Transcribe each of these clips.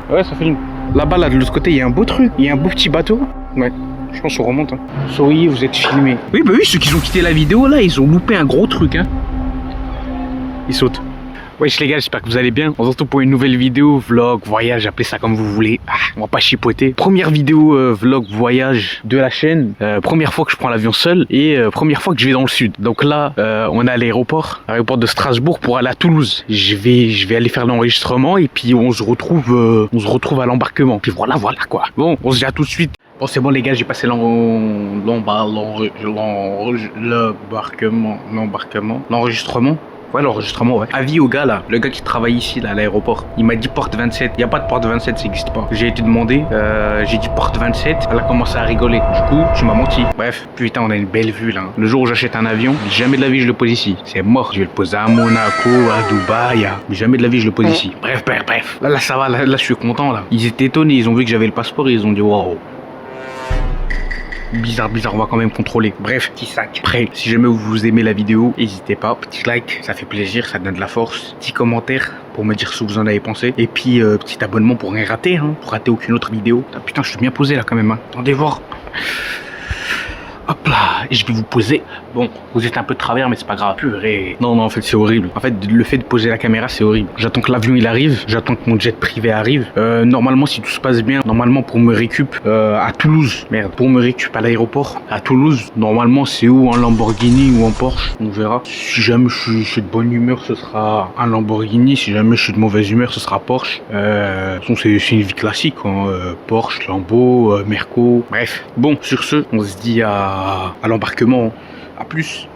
Ouais, ça filme. Là-bas, là, de l'autre côté, il y a un beau truc. Il y a un beau petit bateau. Ouais, je pense qu'on remonte. Hein. Souriez, vous êtes filmés. Oui, bah oui, ceux qui ont quitté la vidéo, là, ils ont loupé un gros truc. Hein. Ils sautent. Wesh les gars, j'espère que vous allez bien. On se retrouve pour une nouvelle vidéo, vlog, voyage, appelez ça comme vous voulez. On va pas chipoter. Première vidéo vlog voyage de la chaîne. Première fois que je prends l'avion seul et première fois que je vais dans le sud. Donc là, on est à l'aéroport de Strasbourg pour aller à Toulouse. Je vais aller faire l'enregistrement et puis on se retrouve à l'embarquement. Puis voilà quoi. Bon, on se dit à tout de suite. Bon c'est bon les gars, j'ai passé l'enregistrement. Ouais, l'enregistrement, ouais. Avis au gars là, le gars qui travaille ici là à l'aéroport. Il m'a dit porte 27. Il n'y a pas de porte 27, ça n'existe pas. J'ai été demandé, j'ai dit porte 27. Elle a commencé à rigoler. Du coup, tu m'as menti. Bref, putain, on a une belle vue là. Le jour où j'achète un avion, jamais de la vie je le pose ici. C'est mort. Je vais le poser à Monaco, à Dubaï. Mais jamais de la vie je le pose ici. Bref. Là ça va, là je suis content là. Ils étaient étonnés, ils ont vu que j'avais le passeport et ils ont dit waouh. Bizarre, on va quand même contrôler. Bref, petit sac. Après, si jamais vous aimez la vidéo, n'hésitez pas, petit like, ça fait plaisir, ça donne de la force. Petit commentaire pour me dire ce que vous en avez pensé. Et puis, petit abonnement pour rien rater, hein, pour rater aucune autre vidéo. Ah, putain, je suis bien posé là quand même. Hein. Attendez voir. Hop là, et je vais vous poser. Bon, vous êtes un peu de travers, mais c'est pas grave. Purée. Non, en fait, c'est horrible. En fait, le fait de poser la caméra, c'est horrible. J'attends que l'avion il arrive. J'attends que mon jet privé arrive. Normalement, si tout se passe bien, normalement pour me récup à Toulouse. Merde, pour me récup à l'aéroport à Toulouse. Normalement, c'est ou en Lamborghini ou en Porsche. On verra. Si jamais je suis de bonne humeur, ce sera un Lamborghini. Si jamais je suis de mauvaise humeur, ce sera Porsche. C'est une vie classique. Hein. Porsche, Lambo, Merco. Bref. Bon, sur ce, on se dit à l'embarquement. A plus.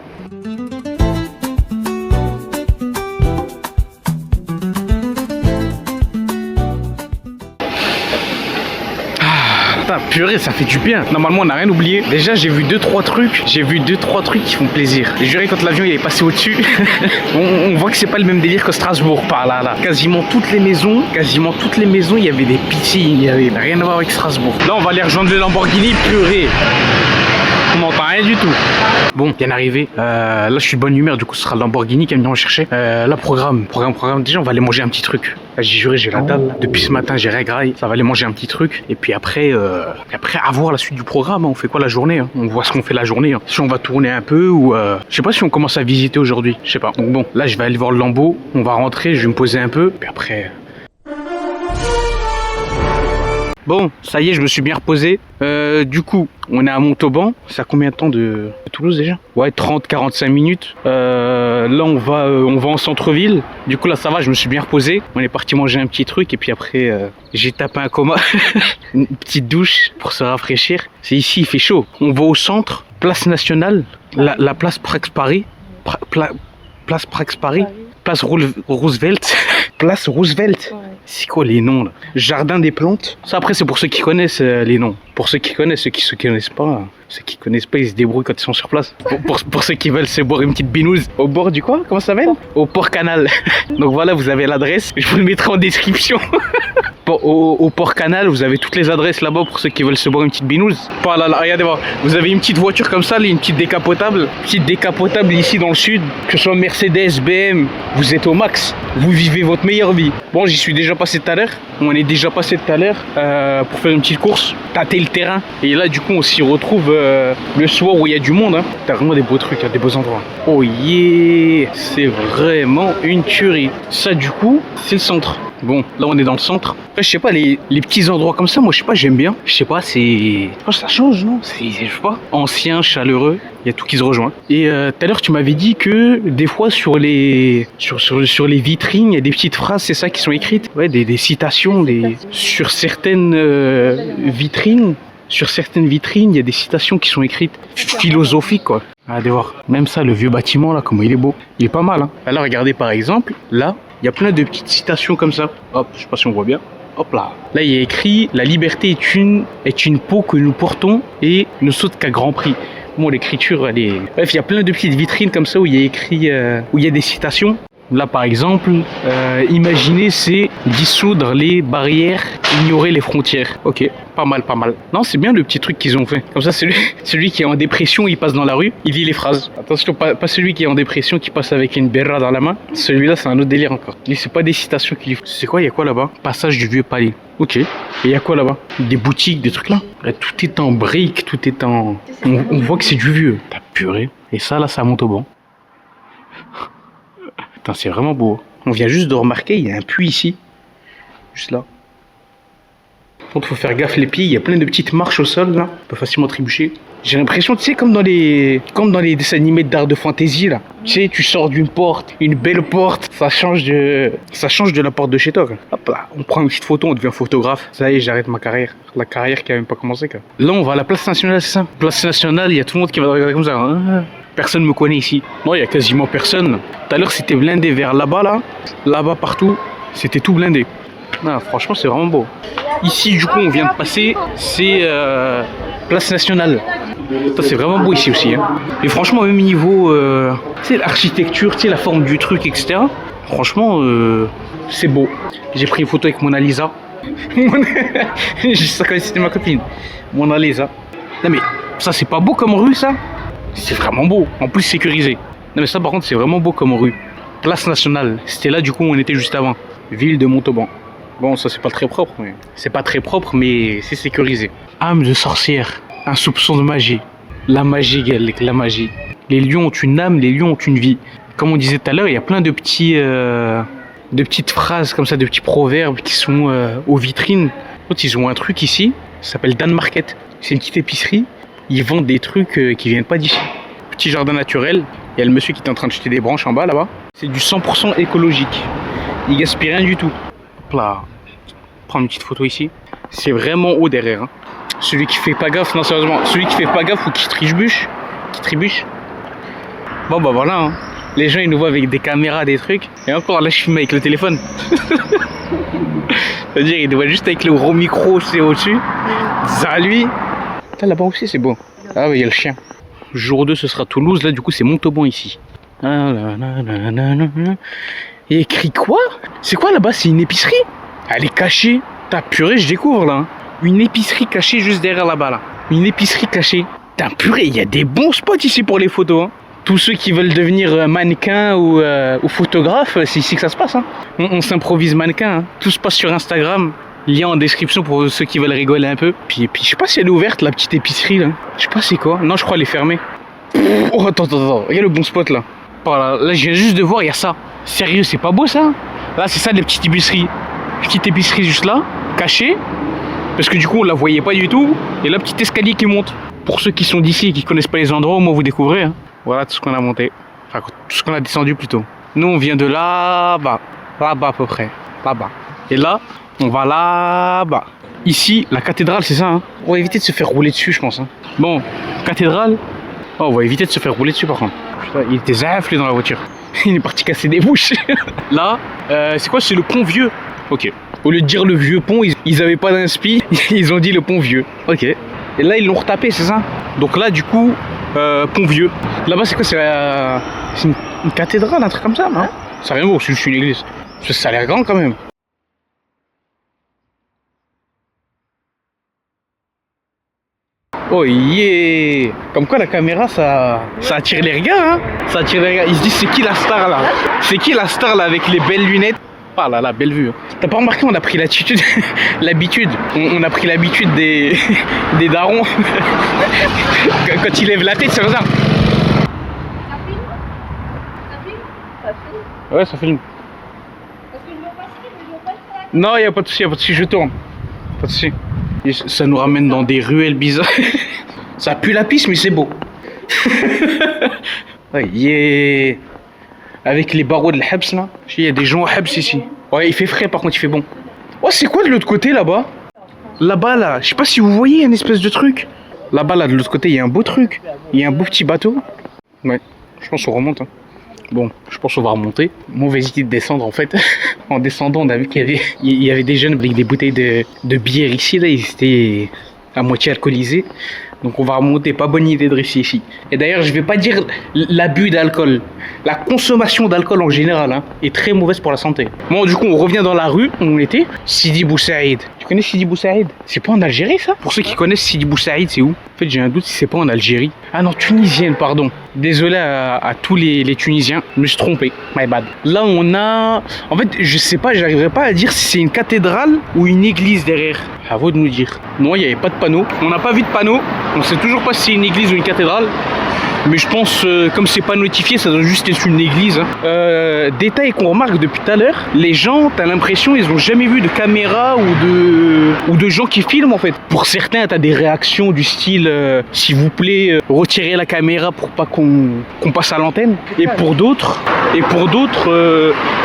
Purée, ça fait du bien. Normalement, on n'a rien oublié. Déjà, j'ai vu 2-3 trucs. Qui font plaisir. Et je dirais quand l'avion il est passé au-dessus, on voit que c'est pas le même délire que Strasbourg par là. Quasiment toutes les maisons, il y avait des piscines. Il y avait rien à voir avec Strasbourg. Là, on va aller rejoindre le Lamborghini. Purée. On n'entend rien du tout. Bon, bien arrivé. Là, je suis de bonne humeur. Du coup, ce sera le Lamborghini qui va venir me chercher. Là, programme. Déjà, on va aller manger un petit truc. Là, j'ai juré, j'ai la dalle. Là. Depuis ce matin, j'ai rien graille. Ça va aller manger un petit truc. Et puis après, à voir la suite du programme. Hein. On fait quoi la journée hein. On voit ce qu'on fait la journée. Hein. Si on va tourner un peu ou... Je sais pas si on commence à visiter aujourd'hui. Je sais pas. Donc bon, là, je vais aller voir le Lambo. On va rentrer, je vais me poser un peu. Puis après... Bon, ça y est, je me suis bien reposé. Du coup, on est à Montauban. C'est à combien de temps de Toulouse déjà? Ouais, 30-45 minutes. Là, on va en centre-ville. Du coup, là, ça va, je me suis bien reposé. On est parti manger un petit truc et puis après, j'ai tapé un coma. Une petite douche pour se rafraîchir. C'est ici, il fait chaud. On va au centre, place nationale, la place Prax-Paris. Place Prax-Paris. Place Roosevelt. Place Roosevelt. Ouais. C'est quoi les noms là? Jardin des plantes. Ça après c'est pour ceux qui connaissent les noms. Pour ceux qui connaissent, ceux qui connaissent pas. Ceux qui connaissent pas, ils se débrouillent quand ils sont sur place. Pour ceux qui veulent se boire une petite binouse. Au bord du quoi? Comment ça s'appelle? Au Port Canal. Donc voilà, vous avez l'adresse. Je vous le mettrai en description. Au Port Canal, vous avez toutes les adresses là-bas pour ceux qui veulent se boire une petite binouse. Pas là, regardez voir. Vous avez une petite voiture comme ça, une petite décapotable. Petite décapotable ici dans le sud. Que ce soit Mercedes, BM, vous êtes au max. Vous vivez votre meilleure vie. Bon, j'y suis déjà passé tout à l'heure. On est déjà passé tout à l'heure pour faire une petite course, tâter le terrain. Et là, du coup, on s'y retrouve le soir où il y a du monde. Hein. T'as vraiment des beaux trucs, des beaux endroits. Oh yeah, c'est vraiment une tuerie. Ça, du coup, c'est le centre. Bon, là on est dans le centre. Je sais pas, les petits endroits comme ça, moi je sais pas, j'aime bien. Je sais pas, c'est... ça change, non? C'est, je sais pas, ancien, chaleureux, il y a tout qui se rejoint. Et tout à l'heure tu m'avais dit que des fois sur les vitrines, il y a des petites phrases, c'est ça qui sont écrites. Ouais, des citations, sur certaines vitrines. Sur certaines vitrines, il y a des citations qui sont écrites philosophiques, quoi. Allez voir. Même ça, le vieux bâtiment, là, comment il est beau. Il est pas mal, hein. Alors, regardez, par exemple, là, il y a plein de petites citations comme ça. Hop, je sais pas si on voit bien. Hop là. Là, il y a écrit « La liberté est une peau que nous portons et ne saute qu'à grand prix ». Bon, l'écriture, elle est... Bref, il y a plein de petites vitrines comme ça où il y a écrit... où il y a des citations. Là par exemple, imaginer c'est dissoudre les barrières, ignorer les frontières. Ok, pas mal, pas mal. Non, c'est bien le petit truc qu'ils ont fait. Comme ça, celui qui est en dépression, il passe dans la rue, il lit les phrases. Attention, pas celui qui est en dépression, qui passe avec une berra dans la main. Celui-là, c'est un autre délire encore. Lui, c'est pas des citations qu'il faut. C'est quoi, il y a quoi là-bas? Passage du Vieux Palais. Ok. Et il y a quoi là-bas? Des boutiques, des trucs là. Et tout est en briques, tout est en... On voit que c'est du vieux. T'as purée. Et ça, là, ça monte au banc. Putain, c'est vraiment beau. On vient juste de remarquer, il y a un puits ici. Juste là. Par contre, faut faire gaffe les pieds. Il y a plein de petites marches au sol, là. On peut facilement trébucher. J'ai l'impression, tu sais, comme dans les dessins animés d'art de fantasy, là. Tu sais, tu sors d'une porte, une belle porte. Ça change de la porte de chez toi, quoi. Hop là, on prend une petite photo, on devient photographe. Ça y est, j'arrête ma carrière. La carrière qui a même pas commencé, quoi. Là, on va à la place nationale, c'est ça? Place nationale, il y a tout le monde qui va regarder comme ça. Hein. Personne me connaît ici. Non, il y a quasiment personne. Tout à l'heure, c'était blindé vers là-bas, là. Là-bas, partout. C'était tout blindé. Non, franchement, c'est vraiment beau. Ici, du coup, on vient de passer. C'est place nationale. C'est vraiment beau ici aussi. Hein. Et franchement, même niveau, tu sais, l'architecture, tu sais, la forme du truc, etc. Franchement, c'est beau. J'ai pris une photo avec Mona Lisa. Ça, c'était ma copine. Mona Lisa. Non, mais ça, c'est pas beau comme rue, ça? C'est vraiment beau, en plus sécurisé. Non mais ça par contre c'est vraiment beau comme rue. Place nationale, c'était là du coup où on était juste avant. Ville de Montauban. Bon ça c'est pas très propre mais... C'est pas très propre mais c'est sécurisé. Âme de sorcière, un soupçon de magie. La magie, Galek, la magie. Les lions ont une âme, les lions ont une vie. Comme on disait tout à l'heure, il y a plein de petits... de petites phrases comme ça, de petits proverbes qui sont aux vitrines. Ils ont un truc ici, ça s'appelle Dan Market. C'est une petite épicerie. Ils vendent des trucs qui viennent pas d'ici. Petit jardin naturel. Il y a le monsieur qui est en train de jeter des branches en bas là-bas. C'est du 100% écologique. Il gaspille rien du tout. Hop là. Prends une petite photo ici. C'est vraiment haut derrière. Hein. Celui qui fait pas gaffe, non sérieusement, celui qui fait pas gaffe ou qui trébuche. Bon bah voilà. Hein. Les gens ils nous voient avec des caméras, des trucs. Et encore là je filme avec le téléphone. C'est-à-dire il nous voit juste avec le gros micro c'est au-dessus. Ça lui. Là-bas aussi c'est beau. Ah oui, il y a le chien. Jour 2 ce sera Toulouse, là du coup c'est Montauban ici. Et écrit quoi? C'est quoi là-bas? C'est une épicerie? Elle est cachée. T'as purée, je découvre là. Une épicerie cachée juste derrière là-bas là. Une épicerie cachée. T'as purée, il y a des bons spots ici pour les photos. Hein. Tous ceux qui veulent devenir mannequin ou photographe, c'est ici que ça se passe. Hein. On s'improvise mannequin. Hein. Tout se passe sur Instagram. Lien en description pour ceux qui veulent rigoler un peu. Puis je sais pas si elle est ouverte la petite épicerie là. Je sais pas c'est quoi. Non je crois elle est fermée. Oh attends. Regarde le bon spot là. Voilà, là je viens juste de voir il y a ça. Sérieux c'est pas beau ça? Là c'est ça les petites épiceries. Petite épicerie juste là, cachée. Parce que du coup on la voyait pas du tout. Et là petit escalier qui monte. Pour ceux qui sont d'ici et qui connaissent pas les endroits, au moins vous découvrez. Hein. Voilà tout ce qu'on a monté. Enfin tout ce qu'on a descendu plutôt. Nous on vient de là-bas. Là-bas à peu près. Là-bas. Et là. On va là-bas. Ici, la cathédrale, c'est ça. Hein. On va éviter de se faire rouler dessus, je pense. Hein. Bon, cathédrale. Oh, on va éviter de se faire rouler dessus, par contre. Putain, il était zaflé dans la voiture. Il est parti casser des bouches. Là, c'est quoi? C'est le pont vieux. Ok. Au lieu de dire le vieux pont, ils avaient pas d'inspi. Ils ont dit le pont vieux. Ok. Et là, ils l'ont retapé, c'est ça? Donc là, du coup, pont vieux. Là-bas, c'est quoi? C'est une cathédrale, un truc comme ça, non? Ça n'a rien à voir, c'est juste une église. Ça a l'air grand quand même. Oh yeah! Comme quoi la caméra ça attire les regards hein. Ça attire les regards. Ils se disent c'est qui la star là? C'est qui la star là avec les belles lunettes? Ah là là, belle vue. Hein. T'as pas remarqué on a pris l'attitude l'habitude. On a pris l'habitude des darons. Quand ils lèvent la tête, c'est comme ça. Ça filme? Ça filme? Ouais ça filme. Parce que je veux pas filmer, non y'a pas de soucis, je tourne. Pas de soucis. Et ça nous ramène dans des ruelles bizarres. Ça pue la pisse, mais c'est beau. Ouais, yeah. Avec les barreaux de l'Habs là. Il y a des gens au Habs ici. Ouais, il fait frais par contre, il fait bon. Oh, c'est quoi de l'autre côté là-bas? Là-bas là, je sais pas si vous voyez un espèce de truc. Là-bas là, de l'autre côté, il y a un beau truc. Il y a un beau petit bateau. Ouais, je pense qu'on remonte. Hein. Bon, je pense qu'on va remonter. Mauvaise idée de descendre en fait. En descendant, on a vu qu'il y avait des jeunes avec des bouteilles de bière ici. Là, ils étaient à moitié alcoolisés. Donc on va remonter, pas bonne idée de rester ici. Et d'ailleurs, je vais pas dire l'abus d'alcool. La consommation d'alcool en général hein, est très mauvaise pour la santé. Bon, du coup, on revient dans la rue où on était. Sidi Bou Saïd. Tu connais Sidi Bou Saïd? C'est pas en Algérie ça? Pour ceux qui connaissent Sidi Bou Saïd, c'est où? En fait, j'ai un doute si c'est pas en Algérie. Ah non, tunisienne, pardon. Désolé à tous les Tunisiens, je me suis trompé. My bad. Là, on a... En fait, je sais pas, j'arriverai pas à dire si c'est une cathédrale ou une église derrière. À vous de nous dire. Non, il n'y avait pas de panneau. On n'a pas vu de panneau. On sait toujours pas si c'est une église ou une cathédrale. Mais je pense, comme c'est pas notifié, ça doit juste être une église. Hein. Détail qu'on remarque depuis tout à l'heure, les gens, t'as l'impression, ils ont jamais vu de caméra ou de gens qui filment en fait. Pour certains, t'as des réactions du style, s'il vous plaît, retirez la caméra pour pas qu'on passe à l'antenne. Et pour d'autres,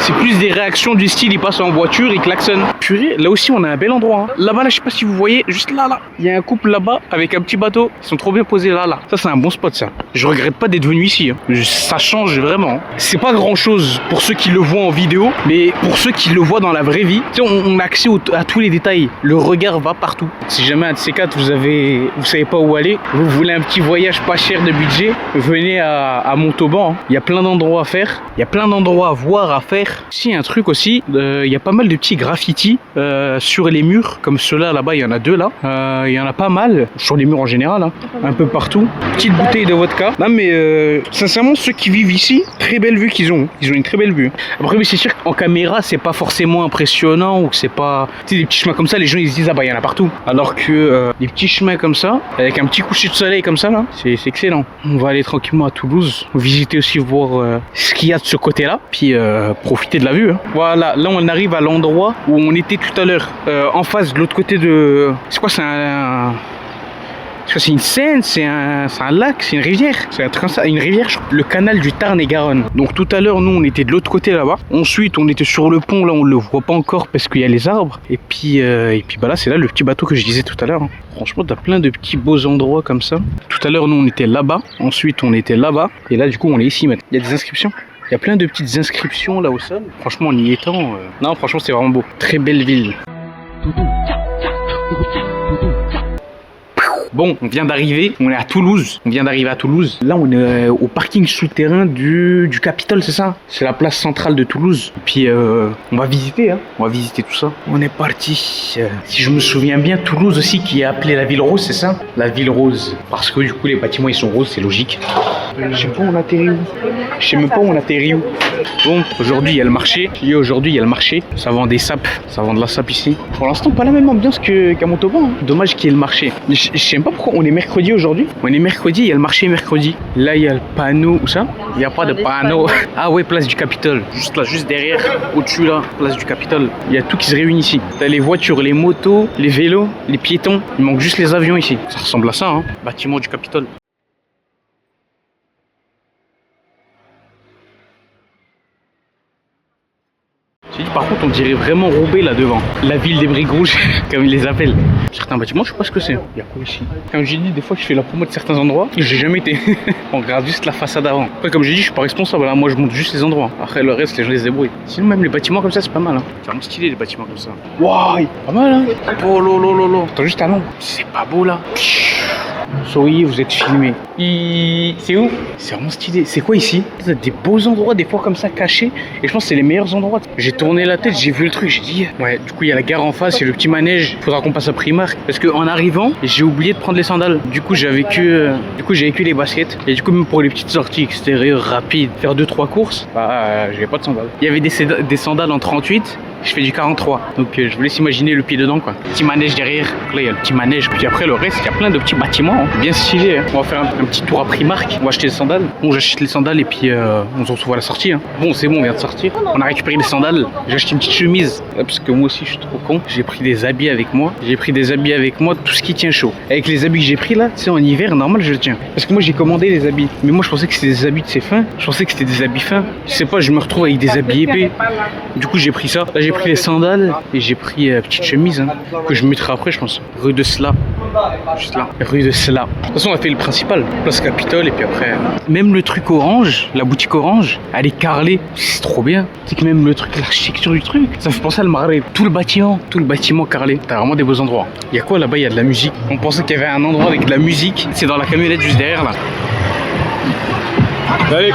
c'est plus des réactions du style, ils passent en voiture, ils klaxonnent. Purée, là aussi, on a un bel endroit. Hein. Là-bas, là, je sais pas si vous voyez, juste là, il y a un couple là-bas avec un petit bateau. Ils sont trop bien posés là. Ça, c'est un bon spot, ça. Je regrette pas d'être venu ici. Hein. Ça change vraiment. C'est pas grand chose pour ceux qui le voient en vidéo, mais pour ceux qui le voient dans la vraie vie, tu sais, on a accès à tous les détails. Le regard va partout. Si jamais un de ces quatre, vous savez pas où aller, vous voulez un petit voyage pas cher de budget, venez à Montauban. Hein. Il y a plein d'endroits à faire. Il y a plein d'endroits à voir, à faire. Si, un truc aussi, il y a pas mal de petits graffitis sur les murs, comme ceux-là, là-bas, il y en a deux là. Il y en a pas mal, sur les murs en général, hein, un peu partout. Petite bouteille de vodka. Non mais sincèrement ceux qui vivent ici, très belle vue qu'ils ont. Ils ont une très belle vue. Après oui c'est sûr qu'en caméra c'est pas forcément impressionnant ou que c'est pas... Tu sais des petits chemins comme ça les gens ils se disent ah bah il y en a partout. Alors que des petits chemins comme ça, avec un petit coucher de soleil comme ça là, c'est excellent. On va aller tranquillement à Toulouse, visiter aussi voir ce qu'il y a de ce côté là, puis profiter de la vue. Hein. Voilà, là on arrive à l'endroit où on était tout à l'heure, en face de l'autre côté de... C'est quoi, c'est une Seine, c'est un lac, c'est une rivière, c'est un truc comme ça, une rivière, le canal du Tarn et Garonne. Donc tout à l'heure, nous, on était de l'autre côté là-bas. Ensuite, on était sur le pont, là, on le voit pas encore parce qu'il y a les arbres. Et puis bah là, c'est là le petit bateau que je disais tout à l'heure. Hein. Franchement, t'as plein de petits beaux endroits comme ça. Tout à l'heure, nous, on était là-bas. Ensuite, on était là-bas. Et là, du coup, on est ici maintenant. Il y a des inscriptions. Il y a plein de petites inscriptions là au sol. Franchement, en y étant, non, franchement, c'est vraiment beau. Très belle ville. Bon, on vient d'arriver, on est à Toulouse. Là, on est au parking souterrain du Capitole, c'est ça? C'est la place centrale de Toulouse. Et puis, on va visiter, hein. On va visiter tout ça. On est parti. Si je me souviens bien, Toulouse aussi, qui est appelée la ville rose, c'est ça? La ville rose. Parce que du coup, les bâtiments, ils sont roses, c'est logique. Je sais pas où on atterrit où. Je sais même pas où on atterrit où. Bon, aujourd'hui, il y a le marché. Ça vend des sapes. Ça vend de la sape ici. Pour l'instant, pas la même ambiance qu'à Montauban. Hein. Dommage qu'il y ait le marché. Je sais même pas pourquoi on est mercredi aujourd'hui. On est mercredi, il y a le marché mercredi. Là, il y a le panneau. Où ça? Il n'y a pas de panneau. Ah ouais, place du Capitole. Juste là, juste derrière. Au-dessus là, place du Capitole. Il y a tout qui se réunit ici. T'as les voitures, les motos, les vélos, les piétons. Il manque juste les avions ici. Ça ressemble à ça, hein. Bâtiment du Capitole. Par contre, on dirait vraiment Roubaix là devant. La ville des briques rouges, comme ils les appellent. Certains bâtiments, je sais pas ce que c'est. Il y a quoi ici? Comme j'ai dit, des fois, je fais la promo de certains endroits. J'ai jamais été. On regarde juste la façade avant. Après, comme j'ai dit, je suis pas responsable. Là, moi, je monte juste les endroits. Après, le reste, les gens les débrouillent. Sinon, même les bâtiments comme ça, c'est pas mal. Hein. C'est vraiment stylé, les bâtiments comme ça. Waouh, pas mal, hein. Oh lolo. Attends, juste à l'ombre. C'est pas beau là. Souriez, vous êtes filmé. C'est où? C'est vraiment stylé. C'est quoi ici? T'as des beaux endroits, des fois comme ça cachés. Et je pense que c'est les meilleurs endroits. J'ai tourné la tête, j'ai vu le truc, j'ai dit ouais. Du coup, il y a la gare en face, il y a le petit manège. Faudra qu'on passe à Primark. Parce qu'en arrivant, j'ai oublié de prendre les sandales. Du coup, j'avais que les baskets. Et du coup, même pour les petites sorties extérieures rapides, faire 2-3 courses, bah, j'avais pas de sandales. Il y avait des sandales en 38. Je fais du 43, donc je vous laisse imaginer le pied dedans quoi. Petit manège derrière, donc là il y a le petit manège, puis après le reste il y a plein de petits bâtiments, hein. Bien stylés. Hein. On va faire un petit tour à Primark, on va acheter les sandales. Bon, j'achète les sandales et puis on se retrouve à la sortie. Hein. Bon, c'est bon, on vient de sortir. On a récupéré les sandales. J'ai acheté une petite chemise parce que moi aussi je suis trop con. J'ai pris des habits avec moi. Tout ce qui tient chaud. Avec les habits que j'ai pris là, tu sais, en hiver, normal je le tiens. Parce que moi j'ai commandé les habits, mais moi je pensais que c'était des habits de ces fins. Je pensais que c'était des habits fins. Je sais pas, je me retrouve avec des habits épais. Du coup j'ai pris ça. Là j'ai pris les sandales et j'ai pris petite chemise hein, que je mettrai après, je pense. Rue de Sla. Juste là. Rue de Sla. De toute façon, on a fait le principal. Place Capitole et puis après. Même le truc orange, la boutique orange, elle est carrelée. C'est trop bien. C'est que même le truc, l'architecture du truc, ça fait penser à le Maghreb. Tout le bâtiment carrelé. T'as vraiment des beaux endroits. Il y a quoi là-bas? Il y a de la musique. On pensait qu'il y avait un endroit avec de la musique. C'est dans la camionnette juste derrière là. Allez.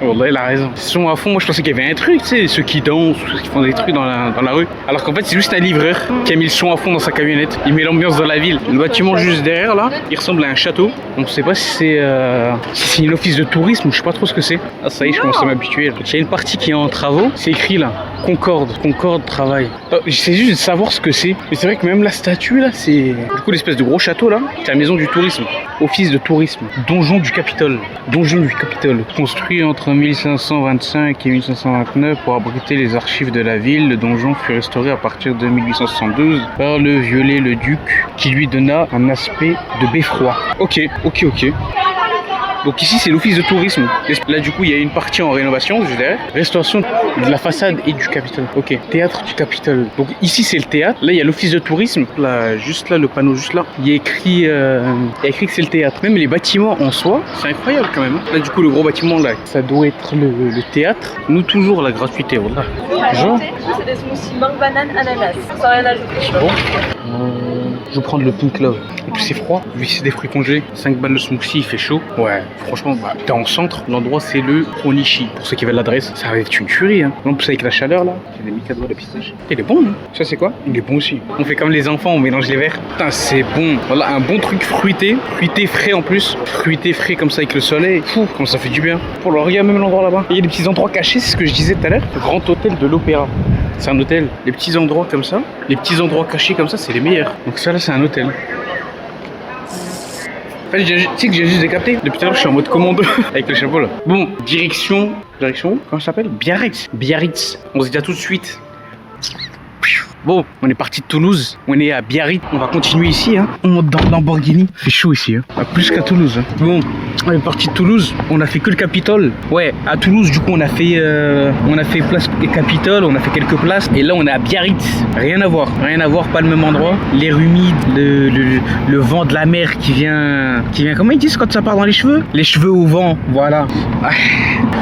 Wallah, il a raison. Ils sont à fond. Moi, je pensais qu'il y avait un truc, tu sais, ceux qui dansent, ceux qui font des trucs dans la rue. Alors qu'en fait, c'est juste un livreur qui a mis le son à fond dans sa camionnette. Il met l'ambiance dans la ville. Le bâtiment juste derrière, là, il ressemble à un château. Donc, je sais pas si c'est une office de tourisme ou je sais pas trop ce que c'est. Ah, ça y est, je commence à m'habituer. Il y a une partie qui est en travaux. C'est écrit là, Concorde travail. J'essaie juste de savoir ce que c'est. Mais c'est vrai que même la statue là, c'est du coup l'espèce de gros château là. C'est la maison du tourisme. Office de tourisme. Donjon du Capitole. Construit entre 1525 et 1529 pour abriter les archives de la ville, le donjon fut restauré à partir de 1872 par le Viollet-le-Duc qui lui donna un aspect de beffroi. Ok. Donc ici c'est l'office de tourisme. Là du coup il y a une partie en rénovation juste derrière. Restauration de la façade et du Capitole. Ok. Théâtre du Capitole. Donc ici c'est le théâtre. Là il y a l'office de tourisme. Là juste là le panneau juste là. Il y a écrit que c'est le théâtre. Même les bâtiments en soi, c'est incroyable quand même. Là du coup le gros bâtiment là, ça doit être le théâtre. Nous toujours la gratuité. Voilà. Genre. C'est des smoothies mangue, banane, ananas. Sans rien ajouter. Bon. Je vais prendre le Pink Love. En plus c'est froid, vu que c'est des fruits congelés. 5 balles le smoothie, il fait chaud. Ouais, franchement, t'es en centre. L'endroit c'est le Onishi. Pour ceux qui veulent l'adresse, ça va être une tuerie. Hein. En plus avec la chaleur là, j'ai des micadois de pistache. Il est bon, hein. Ça c'est quoi? Il est bon aussi. On fait comme les enfants, on mélange les verres. Putain, c'est bon. Voilà, un bon truc fruité. Fruité frais en plus. Fruité frais comme ça avec le soleil. Fou, comme ça fait du bien. Pour le regarder même l'endroit là-bas. Il y a des petits endroits cachés, c'est ce que je disais tout à l'heure. Le grand hôtel de l'Opéra. C'est un hôtel. Les petits endroits comme ça, les petits endroits cachés comme ça, c'est les meilleurs. Donc ça là, c'est un hôtel. En fait, tu sais que j'ai juste décapté. Depuis tout à l'heure, je suis en mode commando avec le chapeau là. Bon, direction où? Comment ça s'appelle? Biarritz. On se dit à tout de suite. Bon, on est parti de Toulouse, on est à Biarritz, on va continuer ici, hein. On monte dans le Lamborghini. Il fait chaud ici, hein. Plus qu'à Toulouse. Hein. Bon, on est parti de Toulouse, on a fait que le Capitole. Ouais, à Toulouse, du coup, on a fait place Capitole, on a fait quelques places. Et là, on est à Biarritz. Rien à voir, pas le même endroit. L'air humide, le vent de la mer qui vient. Comment ils disent quand ça part dans les cheveux? Les cheveux au vent, voilà.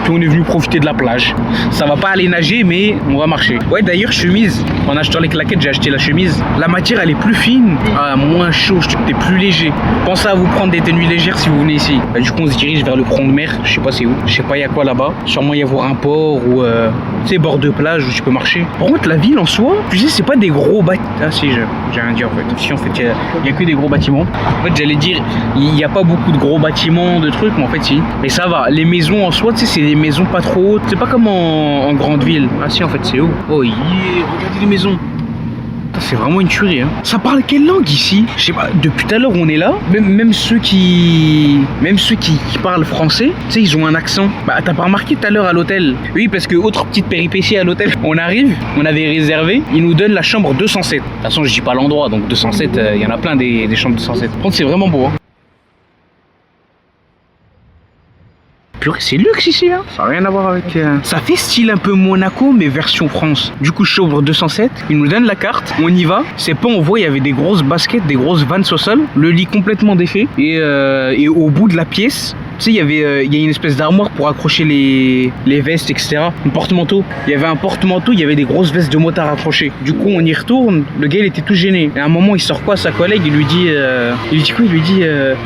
Puis on est venu profiter de la plage. Ça va pas aller nager, mais on va marcher. Ouais, d'ailleurs, chemise. En achetant les claquettes, j'ai acheté la chemise. La matière, elle est plus fine. Ah, moins chaud, t'es plus léger. Pensez à vous prendre des tenues légères si vous venez ici. Bah, du coup, on se dirige vers le front de mer. Je sais pas c'est où. Je sais pas, il y a quoi là-bas. Sûrement y avoir un port ou, tu sais, bord de plage où tu peux marcher. Par contre, la ville en soi, tu sais, c'est pas des gros bâtiments. Ah, si, j'ai rien dit en fait. Si, en fait, il y a que des gros bâtiments. En fait, j'allais dire, il y a pas beaucoup de gros bâtiments, de trucs, mais en fait, si. Mais ça va. Les maisons en soi, tu sais, c'est des maisons pas trop hautes. C'est pas comme en grande ville. Ah, si, en fait, c'est où? Oh, yeah, regardez les maisons. C'est vraiment une tuerie, hein. Ça parle quelle langue ici? Je sais pas, depuis tout à l'heure on est là, même ceux qui parlent français, tu sais, ils ont un accent. Bah t'as pas remarqué tout à l'heure à l'hôtel? Oui, parce que autre petite péripétie à l'hôtel, on arrive, on avait réservé, ils nous donnent la chambre 207. De toute façon je dis pas l'endroit, donc 207, il y en a plein des chambres 207. Par contre c'est vraiment beau, hein. Purée, c'est luxe ici, hein. Ça n'a rien à voir avec... Ça fait style un peu Monaco, mais version France. Du coup, chambre 207, ils nous donnent la carte, on y va. C'est pas, on voit, il y avait des grosses baskets, des grosses vannes au sol, le lit complètement défait. Et au bout de la pièce, tu sais, il y a une espèce d'armoire pour accrocher les vestes, etc. Un porte-manteau. Il y avait un porte-manteau, il y avait des grosses vestes de motard accrochées. Du coup, on y retourne, le gars, il était tout gêné. Et à un moment, il sort quoi à sa collègue, il lui dit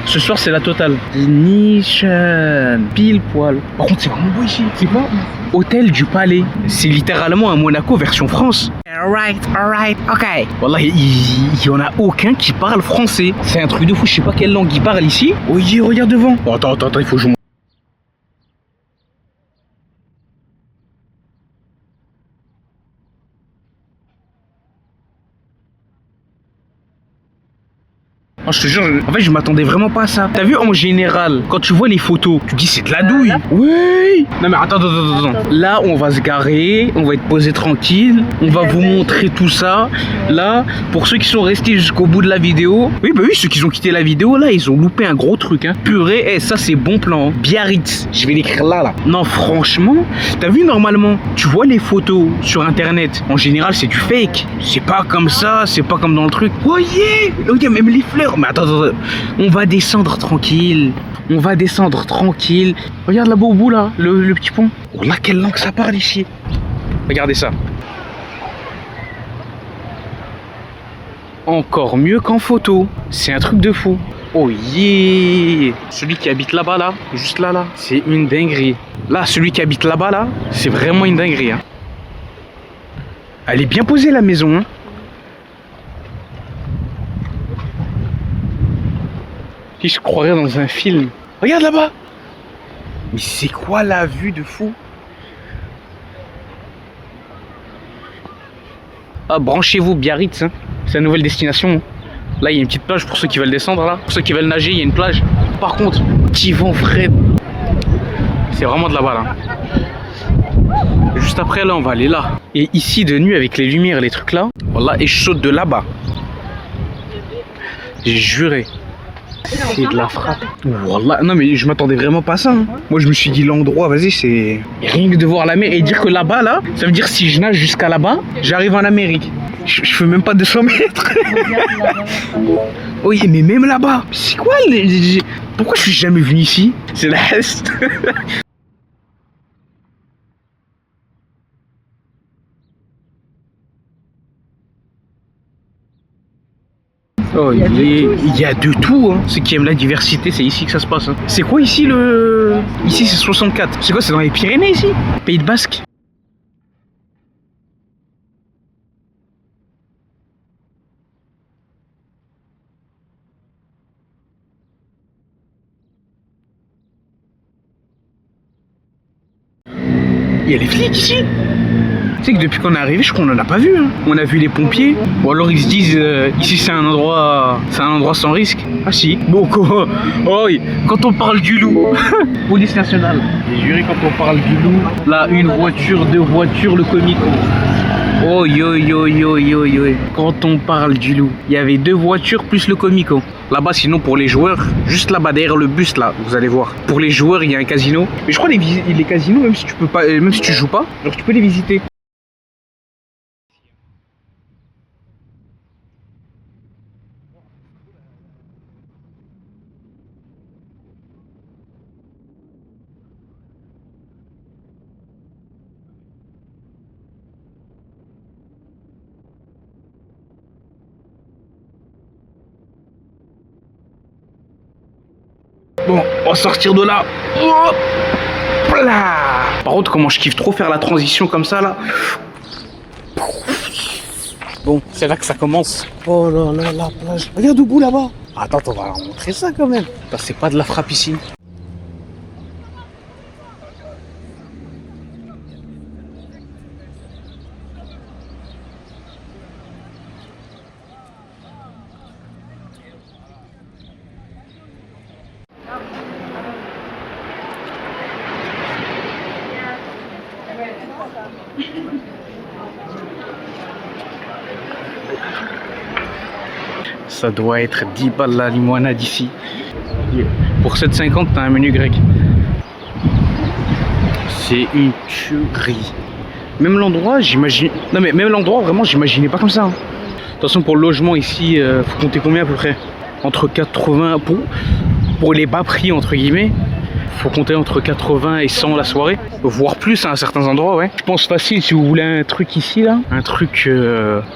ce soir, c'est la totale. Nichan, pile poil. Par contre, c'est vraiment beau ici. C'est quoi? Hôtel du Palais. C'est littéralement un Monaco version France. Alright, ok. Voilà, il y en a aucun qui parle français. C'est un truc de fou, je sais pas quelle langue il parle ici. Oh, regarde devant. Oh, attends, il faut que je... Oh, je te jure, en fait, je m'attendais vraiment pas à ça. T'as vu, en général, quand tu vois les photos, tu dis c'est de la douille. Oui. Non, mais attends. Là, on va se garer, on va être posé tranquille, on va vous montrer tout ça. Là, pour ceux qui sont restés jusqu'au bout de la vidéo, oui, bah oui, ceux qui ont quitté la vidéo, là, ils ont loupé un gros truc, hein. Purée, ça, c'est bon plan. Biarritz, je vais l'écrire là. Non, franchement, t'as vu, normalement, tu vois les photos sur internet, en général, c'est du fake. C'est pas comme ça, c'est pas comme dans le truc. Voyez, il y a même les fleurs. Mais attends, on va descendre tranquille. On va descendre tranquille. Regarde là-bas au bout, là, le petit pont. Oh là, quelle langue ça parle ici. Regardez ça. Encore mieux qu'en photo. C'est un truc de fou. Oh yeah. Celui qui habite là-bas, là, juste là, c'est une dinguerie. Là, celui qui habite là-bas, là, c'est vraiment une dinguerie, hein. Elle est bien posée, la maison, hein. Qui se croirait dans un film. Regarde là-bas. Mais c'est quoi la vue de fou? Ah, branchez-vous Biarritz, hein. C'est la nouvelle destination, hein. Là, il y a une petite plage pour ceux qui veulent descendre, là. Pour ceux qui veulent nager, il y a une plage. Par contre, petit vent frais. C'est vraiment de là-bas, là. Juste après, là, on va aller là. Et ici, de nuit, avec les lumières et les trucs là, voilà, et je saute de là-bas. J'ai juré. C'est de la frappe. Wallah. Non mais je m'attendais vraiment pas à ça, hein. Moi je me suis dit l'endroit, vas-y, c'est rien que de voir la mer et dire que là-bas, là, ça veut dire si je nage jusqu'à là-bas, j'arrive en Amérique. Je fais même pas 200 mètres. Oui, mais même là-bas, c'est quoi pourquoi je suis jamais venu ici? C'est la Hest. Oh, il y a de tout, hein. Ceux qui aiment la diversité, c'est ici que ça se passe, hein. C'est quoi ici Ici c'est 64. C'est quoi, c'est dans les Pyrénées ici? Pays de Basque. Il y a les flics ici. Tu sais que depuis qu'on est arrivé, je crois qu'on en a pas vu, hein. On a vu les pompiers, ou alors ils se disent ici c'est un endroit sans risque. Ah si. Bon quoi. Oh oui. Quand on parle du loup, police nationale. J'ai juré, quand on parle du loup, là une voiture, deux voitures, le comico. Oh yo. Quand on parle du loup, il y avait deux voitures plus le comico. Là-bas, sinon pour les joueurs, juste là-bas derrière le bus là, vous allez voir. Pour les joueurs, il y a un casino. Mais je crois les casinos, même si tu peux pas, même si tu joues pas, genre tu peux les visiter. Bon, on va sortir de là. Hop là. Par contre, comment je kiffe trop faire la transition comme ça là. Bon, c'est là que ça commence. Oh là là, la plage. Regarde au bout là-bas. Attends, on va leur montrer ça quand même. C'est pas de la frappe ici. Ça doit être 10 balles la limonade ici. Pour 7,50 t'as un menu grec. C'est une tuerie. Même l'endroit, j'imagine. Non mais même l'endroit, vraiment, j'imaginais pas comme ça, hein. De toute façon, pour le logement ici, faut compter combien à peu près? Entre 80 pour les bas prix entre guillemets. Faut compter entre 80 et 100 la soirée, voire plus à certains endroits, ouais. Je pense facile, si vous voulez un truc ici là, un truc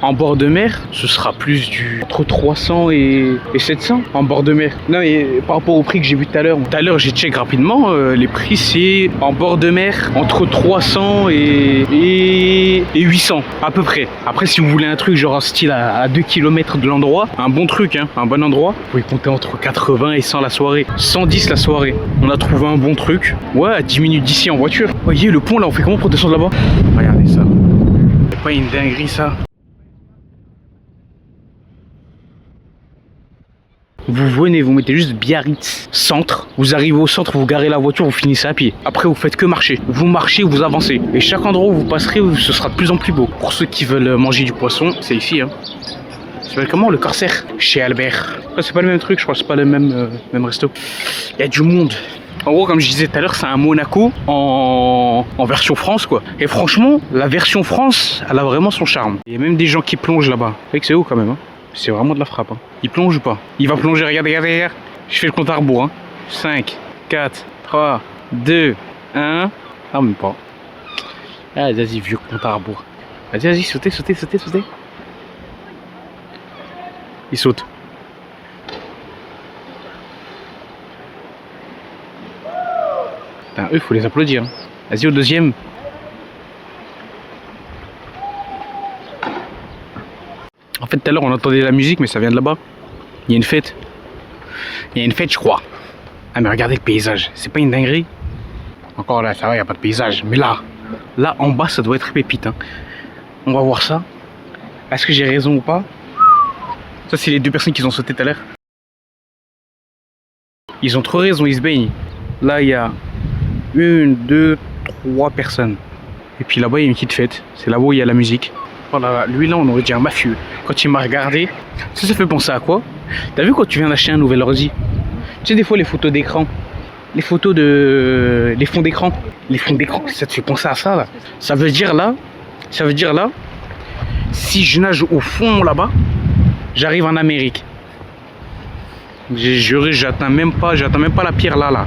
en bord de mer, ce sera plus entre 300 et 700 en bord de mer. Non mais par rapport au prix que j'ai vu tout à l'heure j'ai check rapidement, les prix c'est en bord de mer entre 300 et 800 à peu près. Après si vous voulez un truc genre style à 2 km de l'endroit, un bon truc, hein, un bon endroit, vous pouvez compter entre 80 et 100 la soirée, 110 la soirée. On a trouvé un bon truc, ouais, à 10 minutes d'ici en voiture. Vous voyez le pont là, on fait comment pour descendre là-bas? Regardez ça, c'est pas une dinguerie ça? Vous venez, vous mettez juste Biarritz centre. Vous arrivez au centre, vous garez la voiture, vous finissez à pied. Après, vous faites que marcher. Vous marchez, vous avancez. Et chaque endroit où vous passerez, ce sera de plus en plus beau. Pour ceux qui veulent manger du poisson, c'est ici. Hein. Ça s'appelle comment? Le Corsaire. Chez Albert. Après, c'est pas le même truc, je crois que c'est pas le même resto. Il y a du monde. En gros, comme je disais tout à l'heure, c'est un Monaco en version France, quoi. Et franchement, la version France, elle a vraiment son charme. Il y a même des gens qui plongent là-bas. Vous voyez que c'est haut quand même. Hein. C'est vraiment de la frappe. Hein. Il plonge ou pas? Il va plonger, regardez, regardez, regardez. Je fais le compte à rebours. Hein. 5, 4, 3, 2, 1. Ah, même pas. Ah, vas-y, vieux compte à rebours. Vas-y, vas-y, sautez, sautez, sautez, sautez. Il saute. Putain, eux, faut les applaudir. Hein. Vas-y, au deuxième. En fait, tout à l'heure, on entendait la musique, mais ça vient de là-bas. Il y a une fête. Il y a une fête, je crois. Ah, mais regardez le paysage. C'est pas une dinguerie. Encore là, ça va, il n'y a pas de paysage. Mais là, en bas, ça doit être pépite. Hein. On va voir ça. Est-ce que j'ai raison ou pas? Ça, c'est les deux personnes qui ont sauté tout à l'heure. Ils ont trop raison, ils se baignent. Là, il y a 1, 2, 3 personnes. Et puis là-bas, il y a une petite fête. C'est là-bas où il y a la musique. Voilà, lui là, on aurait dit un mafieux. Quand il m'a regardé, ça fait penser à quoi? T'as vu quand tu viens d'acheter un nouvel ordi? Tu sais, des fois, les photos d'écran. Les photos de... Les fonds d'écran. Les fonds d'écran, ça te fait penser à ça, là. Ça veut dire là, si je nage au fond là-bas, j'arrive en Amérique. J'ai juré, j'atteins même pas la pierre là.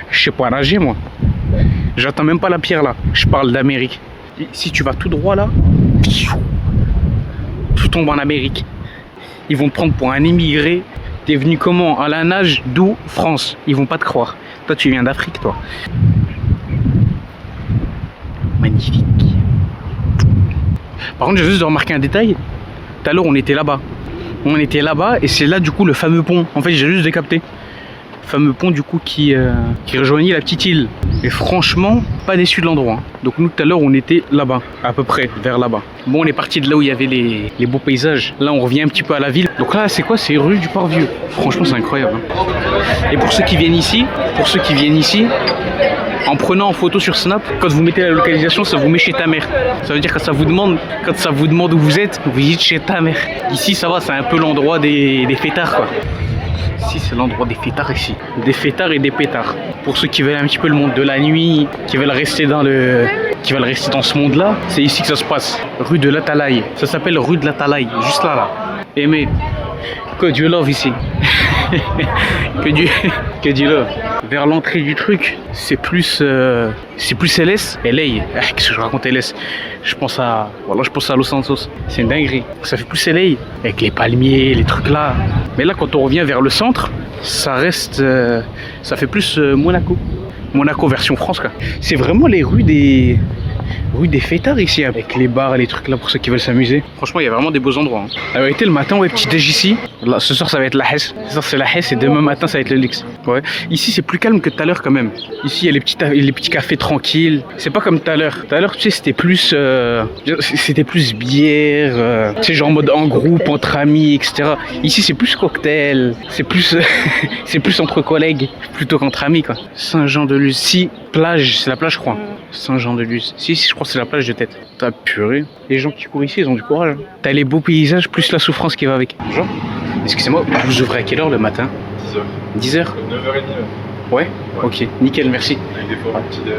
Je sais pas nager, moi. J'atteins même pas la pierre là. Je parle d'Amérique. Si tu vas tout droit là, tu tombes en Amérique. Ils vont te prendre pour un immigré. T'es venu comment? À la nage d'où? France. Ils vont pas te croire. Toi, tu viens d'Afrique, toi. Magnifique. Par contre, j'ai juste remarqué un détail. Tout à l'heure, on était là-bas. Et c'est là, du coup, le fameux pont. En fait, j'ai juste décapté. Fameux pont du coup qui rejoignait la petite île. Et franchement, pas déçu de l'endroit. Hein. Donc nous tout à l'heure on était là-bas, à peu près, vers là-bas. Bon, on est parti de là où il y avait les beaux paysages. Là on revient un petit peu à la ville. Donc là c'est quoi? C'est rue du Port-Vieux. Franchement c'est incroyable. Hein. Et pour ceux qui viennent ici, en prenant en photo sur Snap, quand vous mettez la localisation, ça vous met chez ta mère. Ça veut dire que quand ça vous demande où vous êtes, vous dites chez ta mère. Ici ça va, c'est un peu l'endroit des fêtards quoi. Ici c'est l'endroit des fêtards ici. Des fêtards et des pétards. Pour ceux qui veulent un petit peu le monde de la nuit, qui veulent rester dans ce monde là, c'est ici que ça se passe. Rue de l'Atalaï. Ça s'appelle rue de l'Atalaï, juste là. Et mais, que Dieu love ici. que Dieu love. Vers l'entrée du truc, c'est plus LS. LA. Qu'est-ce que je raconte LS? Je pense à Los Santos. C'est une dinguerie. Ça fait plus LA. Avec les palmiers, les trucs là. Mais là, quand on revient vers le centre, ça reste... ça fait plus Monaco. Monaco version France, quoi. C'est vraiment les rues des fêtards ici, avec les bars et les trucs là pour ceux qui veulent s'amuser. Franchement, il y a vraiment des beaux endroits. Hein. La vérité, le matin, ouais, petit déj ici. Là, ce soir, ça va être la Hesse. Ce soir, c'est la Hesse et demain matin, ça va être le luxe. Ouais. Ici, c'est plus calme que tout à l'heure quand même. Ici, il y a les petits cafés tranquilles. C'est pas comme tout à l'heure. Tout à l'heure, tu sais, c'était plus bière, tu sais, genre en mode en groupe, entre amis, etc. Ici, c'est plus cocktail. C'est plus, c'est plus entre collègues plutôt qu'entre amis, quoi. Saint-Jean-de-Luz. Si, plage, c'est la plage, je crois. Saint-Jean-de-Luz. Si, je crois que c'est la plage de tête. T'as purée. Les gens qui courent ici, ils ont du courage. Hein. T'as les beaux paysages plus la souffrance qui va avec. Bonjour. Excusez-moi, vous ouvrez à quelle heure le matin? 10h. 10h? 9h30. Ouais. Ok, nickel, merci. Avec des fois, petit déj.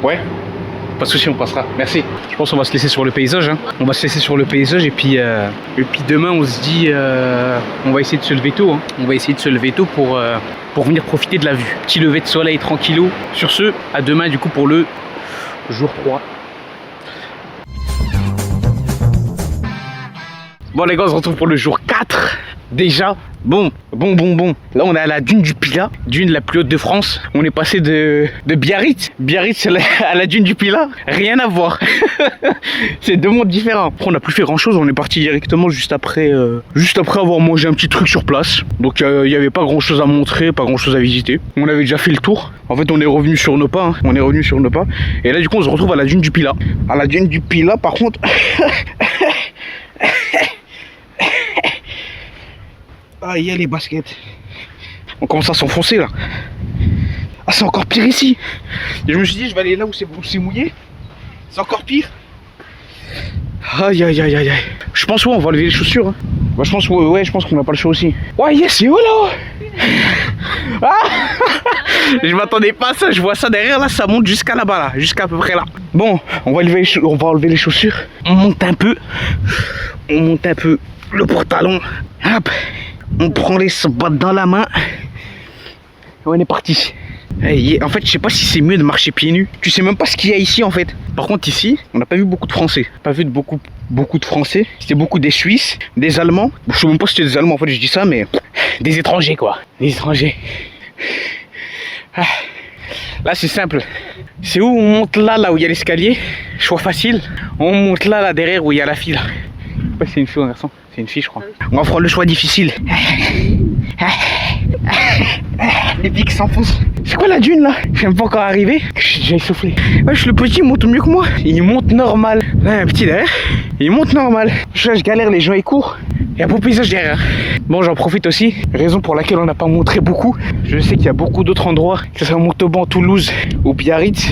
Ouais. Pas de soucis, on passera. Merci. Je pense qu'on va se laisser sur le paysage. Hein. On va se laisser sur le paysage et puis demain on se dit on va essayer de se lever tôt. Hein. On va essayer de se lever tôt pour venir profiter de la vue. Petit lever de soleil tranquillou. Sur ce, à demain du coup pour le jour 3. Bon les gars, on se retrouve pour le jour 4 déjà. Bon. Là on est à la dune du Pilat, dune la plus haute de France. On est passé de Biarritz à la dune du Pilat. Rien à voir. C'est deux mondes différents. Après on n'a plus fait grand chose, on est parti directement juste après avoir mangé un petit truc sur place. Donc il n'y avait pas grand chose à montrer, pas grand chose à visiter. On avait déjà fait le tour. En fait on est revenu sur nos pas. Hein. Et là du coup on se retrouve à la dune du Pilat. À la dune du Pilat par contre... Ah, il y a les baskets. On commence à s'enfoncer là. Ah, c'est encore pire ici. Et je me suis dit, je vais aller là où c'est mouillé. C'est encore pire. Aïe aïe aïe aïe aïe. Je pense ouais, on va lever les chaussures. Hein. Bah, je pense ouais, je pense qu'on n'a pas le choix aussi. Ouais, yes, c'est où là? Ah je m'attendais pas à ça, je vois ça derrière là, ça monte jusqu'à là-bas là, jusqu'à peu près là. Bon, on va enlever les chaussures. On monte un peu. On monte un peu le pantalon. Hop. On prend les sabots dans la main. Et on est parti. En fait, je sais pas si c'est mieux de marcher pieds nus. Tu sais même pas ce qu'il y a ici en fait. Par contre, ici, on n'a pas vu beaucoup de Français. Pas vu de beaucoup de Français. C'était beaucoup des Suisses, des Allemands. Je sais même pas si c'était des Allemands en fait, je dis ça, mais des étrangers quoi. Des étrangers. Ah. Là, c'est simple. C'est où on monte là où il y a l'escalier. Choix facile. On monte là derrière où il y a la fille là. Ouais, c'est une fille ou un garçon. C'est une fille, je crois. On va prendre le choix difficile. Les pics s'enfoncent. C'est quoi la dune là? Je suis même pas encore arrivé. J'ai essoufflé. Wesh, le petit monte mieux que moi. Il monte normal. Là, il y a un petit derrière. Il monte normal. Je galère, les gens ils courent. Il y a beau paysage derrière. Bon, j'en profite aussi. Raison pour laquelle on n'a pas montré beaucoup. Je sais qu'il y a beaucoup d'autres endroits, que ce soit Montauban, Toulouse ou Biarritz.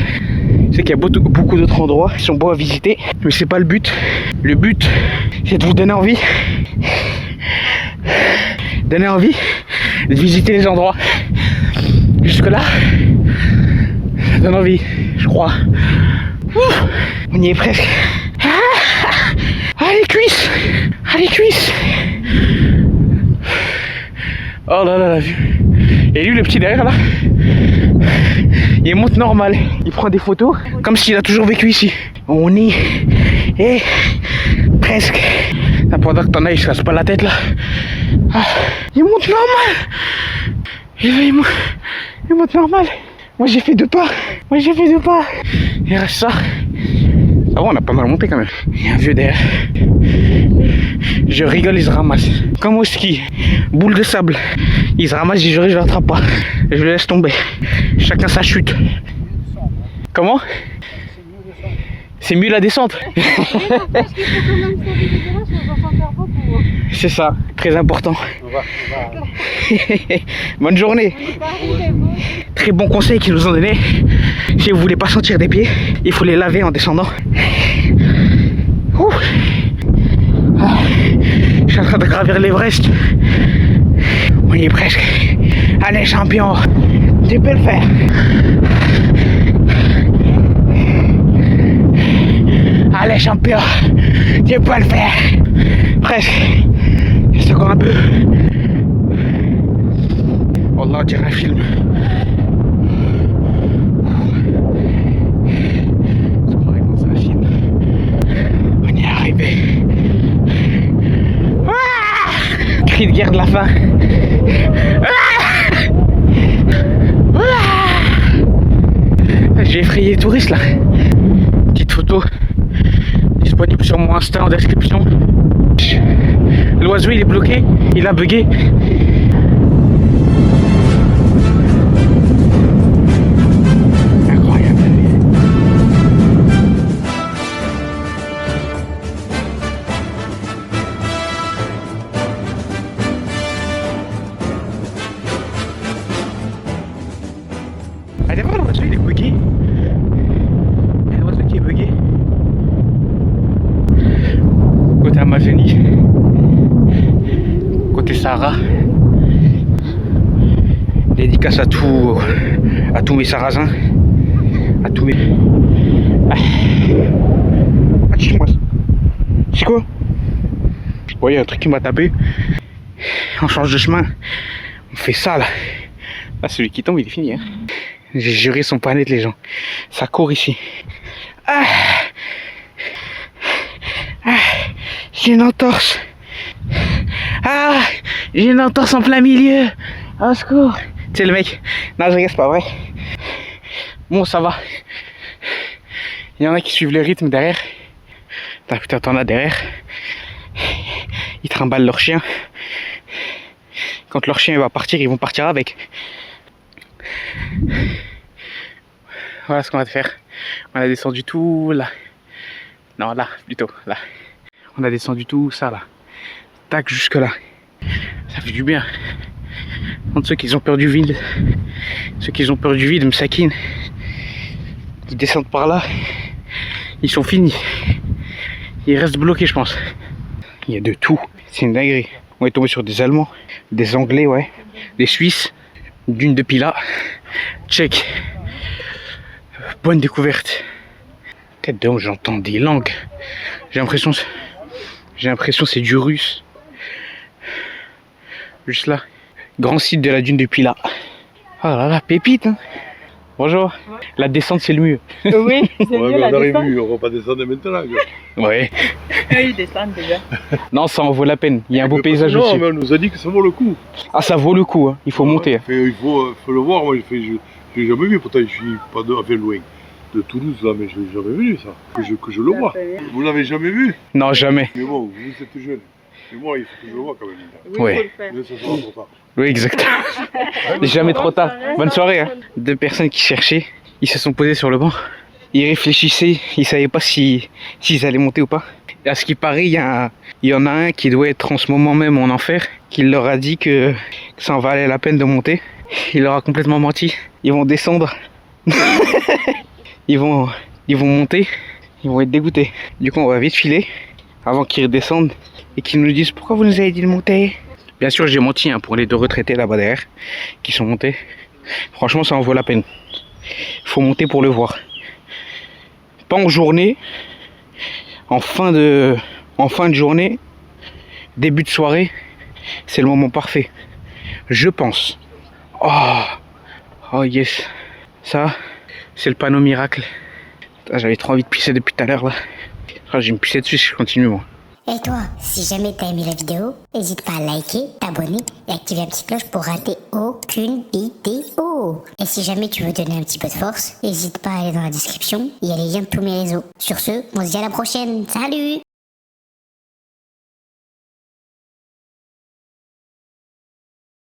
Je sais qu'il y a beaucoup d'autres endroits qui sont beaux à visiter. Mais c'est pas le but. Le but, c'est de vous donner envie. Donner envie de visiter les endroits. Jusque là, ça donne envie, je crois. Ouf, on y est presque. Ah, les cuisses. Ah, les cuisses. Oh là là, la vue. Et lui, le petit derrière là, il monte normal. Il prend des photos comme s'il a toujours vécu ici. On y est presque. Là, pendant que t'en as, il se casse pas la tête là. Ah, il monte normal. Il monte normal. Moi j'ai fait 2 pas. Il reste ça. Ah ouais, on a pas mal monté quand même. Il y a un vieux derrière. Je rigole, il se ramasse. Comme au ski. Boule de sable. Il se ramasse, je le rattrape pas. Je le laisse tomber. Chacun sa chute. Comment? C'est mieux la descente. C'est ça, très important. Bonne journée. Très bon conseil qu'ils nous ont donné. Si vous voulez pas sentir des pieds, il faut les laver en descendant. Ah, je suis en train de gravir l'Everest. On y est presque. Allez champion, tu peux le faire. Allez champion, tu peux le faire. Presque. C'est encore un peu. Wallah, on dirait un film. C'est un film. On y est arrivé. Ah, cri de guerre de la faim. J'ai effrayé les touristes là. Petite photo disponible sur mon Insta en description. L'oiseau il est bloqué, il a bugué. Incroyable. Ah d'accord, l'oiseau il est bugué. L'oiseau qui est bugué. Côté Amazonie, côté Sahara. Dédicace à tous mes Sarrasins, à tous mes. Ah, moi. C'est quoi? Ouais, il y a un truc qui m'a tapé. On change de chemin. On fait ça là. Là, celui qui tombe, il est fini. Hein. J'ai juré, son pas net les gens. Ça court ici. Ah. Ah. J'ai une entorse. Ah, j'ai une entorse en plein milieu. Au secours. Tu sais le mec. Non, je regarde, c'est pas vrai. Bon, ça va. Il y en a qui suivent le rythme derrière. Putain, t'en as derrière. Ils trimballent leur chien. Quand leur chien va partir, ils vont partir avec. Voilà ce qu'on va faire. On a descendu tout là. Non, là, plutôt, là. On a descendu tout ça là. Tac, jusque là. Ça fait du bien. Entre ceux qui ont peur du vide, ceux qui ont peur du vide me saquinent. Ils descendent par là, ils sont finis. Ils restent bloqués, je pense. Il y a de tout. C'est une dinguerie. On est tombé sur des Allemands, des Anglais, ouais, des Suisses, dune de Pila, Tchèque. Bonne découverte. Tête d'homme, j'entends des langues. J'ai l'impression c'est du russe. Juste là. Grand site de la dune de Pila. Oh là là, pépite, hein. Bonjour. La descente, c'est le mieux. Oui, c'est mieux la descente. On va pas descendre maintenant. Ouais. Ils descendent déjà. Non, ça en vaut la peine. Il y a un beau paysage non, aussi. mais on nous a dit que ça vaut le coup. Ah, ça vaut le coup, hein. Il faut monter. Il faut le voir. Moi, j'ai jamais vu. Pourtant, je suis pas loin de Toulouse, là, mais je l'ai jamais vu, ça. Que je le vois. Vous l'avez jamais vu? Non, jamais. Mais bon, vous êtes jeune. Mais moi, il faut que je le vois quand même. Oui, Ouais. faut le faire. Mais ça sera trop tard. Oui, exactement. Jamais trop tard. Bonne soirée, hein. Deux personnes qui cherchaient, ils se sont posés sur le banc. Ils réfléchissaient, ils savaient pas s'ils allaient monter ou pas. Et à ce qui paraît, il y en a un qui doit être en ce moment même en enfer, qui leur a dit que ça en valait la peine de monter. Il leur a complètement menti. Ils vont descendre. ils vont monter. Ils vont être dégoûtés. Du coup, on va vite filer avant qu'ils redescendent et qu'ils nous disent pourquoi vous nous avez dit de monter. Bien sûr, j'ai menti hein, pour les deux retraités là-bas derrière qui sont montés. Franchement, ça en vaut la peine. Faut monter pour le voir. Pas en journée, en fin de journée, début de soirée, c'est le moment parfait. Je pense. Oh yes. Ça, c'est le panneau miracle. J'avais trop envie de pisser depuis tout à l'heure là. Je vais me pisser dessus si je continue moi. Et toi, si jamais t'as aimé la vidéo, n'hésite pas à liker, t'abonner et activer la petite cloche pour rater aucune vidéo. Et si jamais tu veux donner un petit peu de force, n'hésite pas à aller dans la description, il y a les liens de tous mes réseaux. Sur ce, on se dit à la prochaine, salut!